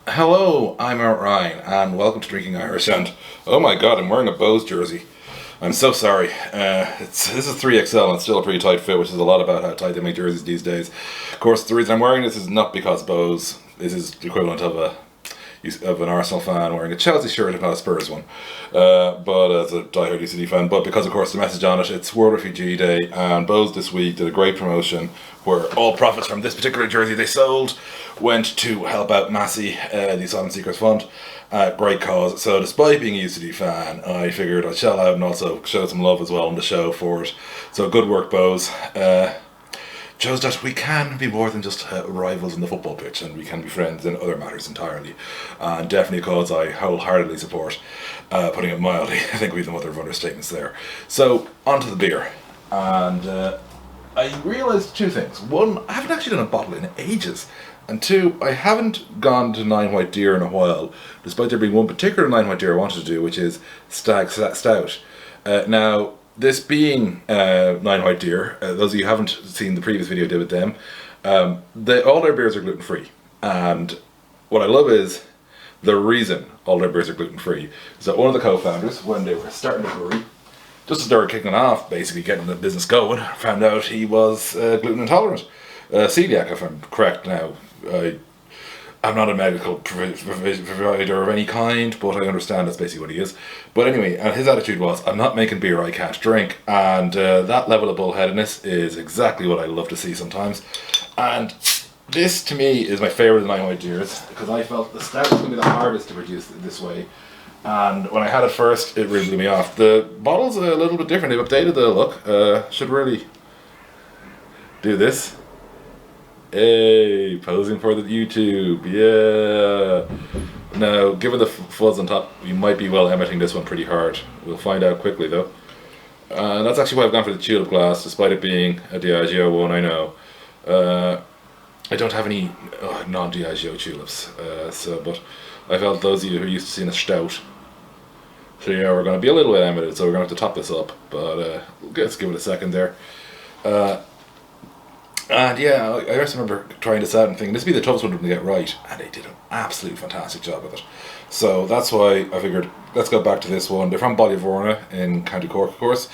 Hello, I'm Art Ryan, and welcome to Drinking Irish. And oh my God, I'm wearing a Bohs jersey. I'm so sorry. This is 3XL and it's still a pretty tight fit, which is a lot about how tight they make jerseys these days. Of course, the reason I'm wearing this is not because Bohs. This is the equivalent of an Arsenal fan wearing a Chelsea shirt, if not a Spurs one. But as a diehard UCD fan, but because of course the message on it, it's World Refugee Day, and Bohs this week did a great promotion where all profits from this particular jersey they sold went to help out Massey, the Asylum Seekers Fund. Great cause. So despite being a UCD fan, I figured I'd shell out and also show some love as well on the show for it. So good work, Bohs. Shows that we can be more than just rivals in the football pitch, and we can be friends in other matters entirely. And definitely a cause I wholeheartedly support, putting it mildly. I think we have the mother of understatements there. So, on to the beer. And I realised two things. One, I haven't actually done a bottle in ages. And two, I haven't gone to Nine White Deer in a while, despite there being one particular Nine White Deer I wanted to do, which is Stag Stout. Now, this being Nine White Deer, those of you who haven't seen the previous video I did with them, all their beers are gluten free. And what I love is the reason all their beers are gluten free is that one of the co-founders, when they were starting the brewery, just as they were kicking off, basically getting the business going, found out he was gluten intolerant. Celiac, if I'm correct now. I'm not a medical provider of any kind, but I understand that's basically what he is. But anyway, his attitude was, I'm not making beer I can't drink. And that level of bullheadedness is exactly what I love to see sometimes. And this, to me, is my favourite of the Nine White Deers, because I felt the stout was going to be the hardest to produce this way. And when I had it first, it really blew me off. The bottle's a little bit different. They've updated the look. Should really do this. Hey, posing for the YouTube, yeah. Now, given the fuzz on top, we might be well emitting this one pretty hard. We'll find out quickly though. That's actually why I've gone for the tulip glass, despite it being a Diageo one, I know. I don't have any non-Diageo tulips, but I felt those of you who are used to seeing a stout. So yeah, we're going to be a little bit emitted, so we're going to have to top this up, but let's give it a second there. And yeah, I just remember trying this out and thinking this would be the toughest one to get right, and they did an absolute fantastic job with it. So that's why I figured let's go back to this one. They're from Baile Bhuirne in County Cork, of course,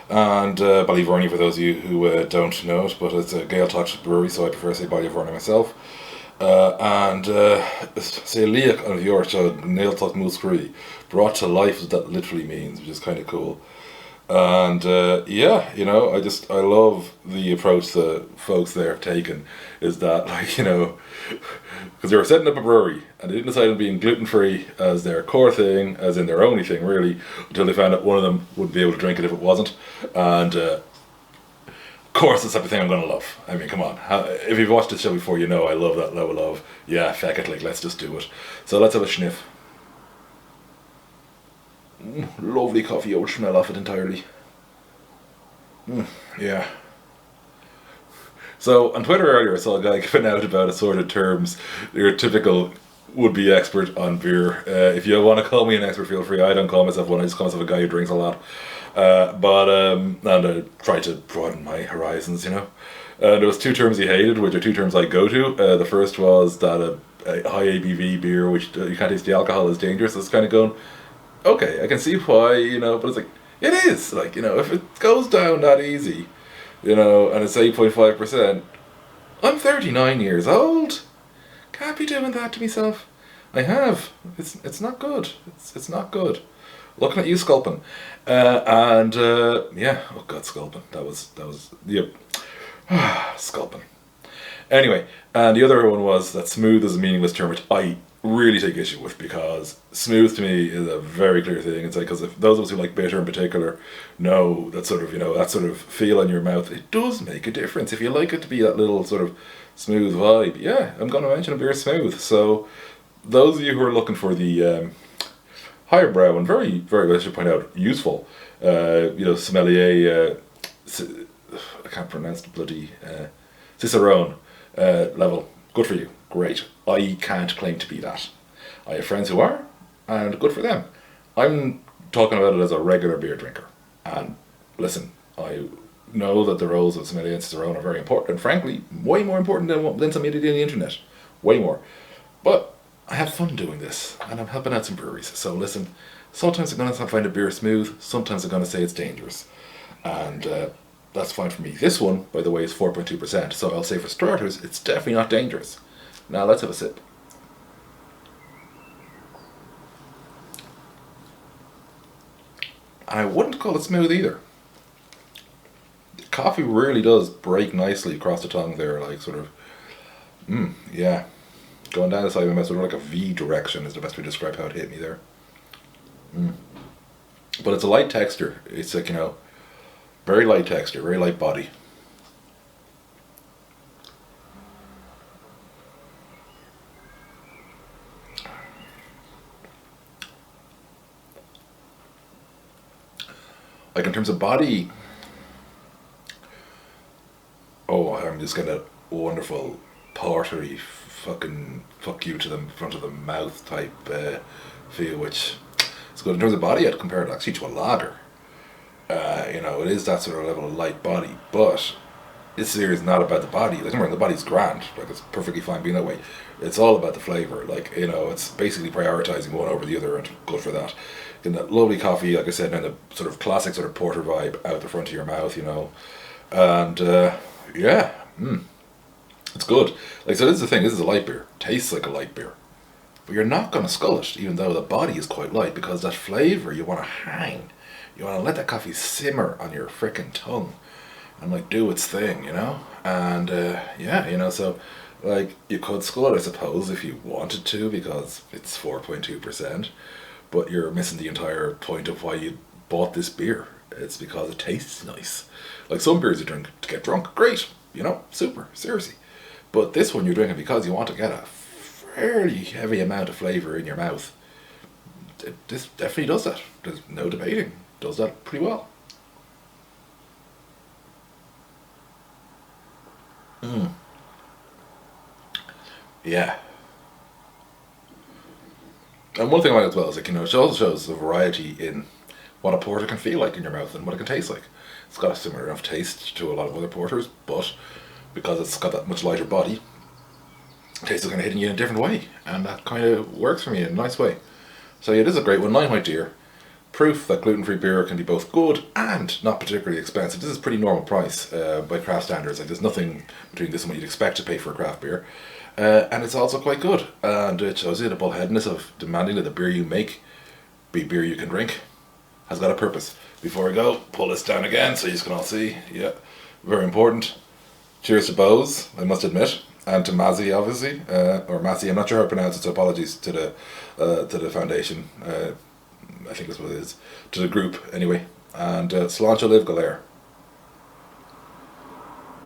and Baile Bhuirne for those of you who don't know it, but it's a Gaeltacht brewery, so I prefer to say Baile Bhuirne myself. And say Leach of York, Nailtuck Muscree, brought to life as that literally means, which is kind of cool. And yeah, I love the approach the folks there have taken. Is that because they were setting up a brewery and they didn't decide on being gluten free as their core thing, as in their only thing really, until they found out one of them wouldn't be able to drink it if it wasn't. And of course, it's the type of thing I'm gonna love. I mean, come on, if you've watched the show before, you know I love that level of feck it, let's just do it. So let's have a sniff. Lovely coffee oat smell off it entirely. Yeah. So on Twitter earlier I saw a guy giving out about assorted terms. Your typical would-be expert on beer. If you want to call me an expert, feel free. I don't call myself one. I just call myself a guy who drinks a lot. And I try to broaden my horizons, there was two terms he hated, which are two terms I go to. The first was that a high ABV beer, which you can't taste the alcohol, is dangerous. It's kind of going, okay, I can see why, but it's like, it is, if it goes down that easy, and it's 8.5%, I'm 39 years old, can't be doing that to myself. I have, it's not good, it's not good. Looking at you, Sculpin. Oh god, Sculpin, that was, yep, Sculpin. Anyway, and the other one was that smooth is a meaningless term, which I really take issue with, because smooth to me is a very clear thing. It's like, because if those of us who like bitter in particular know that sort of, that sort of feel in your mouth, it does make a difference. If you like it to be that little sort of smooth vibe, yeah, I'm going to mention a beer smooth. So those of you who are looking for the higher brow and very, very, I should point out, useful, sommelier, I can't pronounce the bloody Cicerone level, good for you. Great. I can't claim to be that. I have friends who are, and good for them. I'm talking about it as a regular beer drinker. And listen, I know that the roles of sommelier and cicerone are very important, and frankly, way more important than some idiot on the internet. Way more. But I have fun doing this, and I'm helping out some breweries. So listen, sometimes I'm going to find a beer smooth, sometimes I'm going to say it's dangerous. And that's fine for me. This one, by the way, is 4.2%, so I'll say for starters, it's definitely not dangerous. Now let's have a sip. And I wouldn't call it smooth either. The coffee really does break nicely across the tongue there, like sort of, yeah. Going down the side of my mouth, sort of like a V direction is the best way to describe how it hit me there. But it's a light texture. It's like, very light texture, very light body. Like in terms of body, oh, I'm just getting that wonderful portery fucking fuck you to the front of the mouth type feel, which is good. In terms of body, I'd compare it actually to a lager. It is that sort of level of light body, but this here is not about the body. Like, remember, the body's grand, like it's perfectly fine being that way. It's all about the flavour. Like, it's basically prioritising one over the other, and good for that. In that lovely coffee, like I said, and the sort of classic sort of porter vibe out the front of your mouth, and yeah, it's good. Like, so this is the thing. This is a light beer. Tastes like a light beer, but you're not going to scull it, even though the body is quite light, because that flavour you want to hang. You want to let that coffee simmer on your frickin' tongue and like do its thing, And yeah, so like you could scull it, I suppose, if you wanted to, because it's 4.2%, but you're missing the entire point of why you bought this beer. It's because it tastes nice. Like some beers you drink to get drunk, great, super, seriously. But this one you're drinking because you want to get a fairly heavy amount of flavour in your mouth. This definitely does that. There's no debating. Does that pretty well. Yeah. And one thing I like as well is, like, it also shows the variety in what a porter can feel like in your mouth and what it can taste like. It's got a similar enough taste to a lot of other porters, but because it's got that much lighter body, taste is kind of hitting you in a different way, and that kind of works for me in a nice way. So yeah, this is a great one. 9 White Deer. Proof that gluten-free beer can be both good and not particularly expensive. This is pretty normal price by craft standards. Like, there's nothing between this and what you'd expect to pay for a craft beer. And it's also quite good. And it shows you the bullheadedness of demanding that the beer you make be beer you can drink. Has got a purpose. Before I go, pull this down again so you can all see. Yeah, very important. Cheers to Bohs, I must admit. And to Mazzy, obviously. Or Massey, I'm not sure how to pronounce it, so apologies to the foundation. I think that's what it is, to the group anyway. And Sláinte Live Galéir.